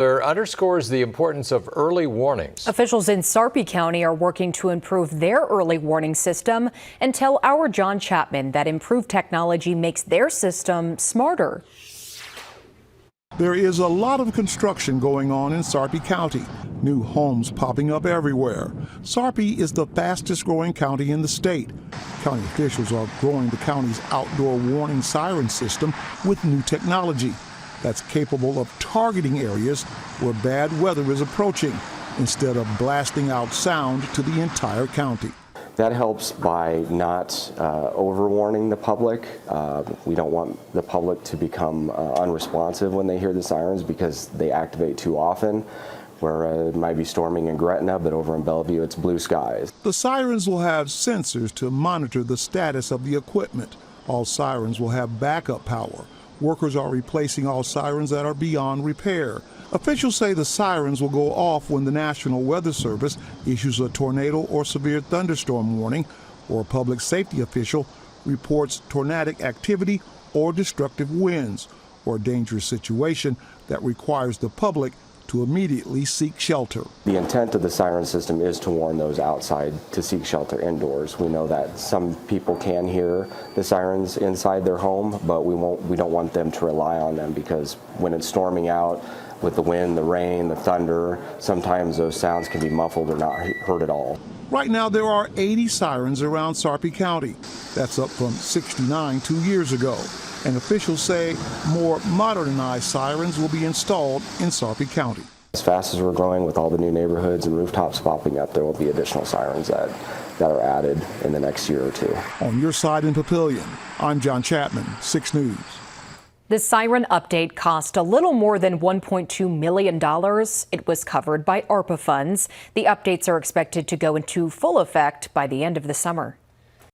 Underscores the importance of early warnings. Officials in Sarpy County are working to improve their early warning system and tell our John Chapman that improved technology makes their system smarter. There is a lot of construction going on in Sarpy County. New homes popping up everywhere. Sarpy is the fastest growing county in the state. County officials are growing the county's outdoor warning siren system with new technology that's capable of targeting areas where bad weather is approaching instead of blasting out sound to the entire county. That helps by not overwarning the public. We don't want the public to become unresponsive when they hear the sirens because they activate too often, where it might be storming in Gretna, but over in Bellevue it's blue skies. The sirens will have sensors to monitor the status of the equipment. All sirens will have backup power. Workers are replacing all sirens that are beyond repair. Officials say the sirens will go off when the National Weather Service issues a tornado or severe thunderstorm warning, or a public safety official reports tornadic activity or destructive winds, or a dangerous situation that requires the public to immediately seek shelter. The intent of the siren system is to warn those outside to seek shelter indoors. We know that some people can hear the sirens inside their home, but we don't want them to rely on them because when it's storming out with the wind, the rain, the thunder, sometimes those sounds can be muffled or not heard at all. Right now there are 80 sirens around Sarpy County. That's up from 69 2 years ago. And officials say more modernized sirens will be installed in Sarpy County. As fast as we're growing with all the new neighborhoods and rooftops popping up, there will be additional sirens that are added in the next year or two. On your side in Papillion, I'm John Chapman, 6 News. The siren update cost a little more than $1.2 million. It was covered by ARPA funds. The updates are expected to go into full effect by the end of the summer.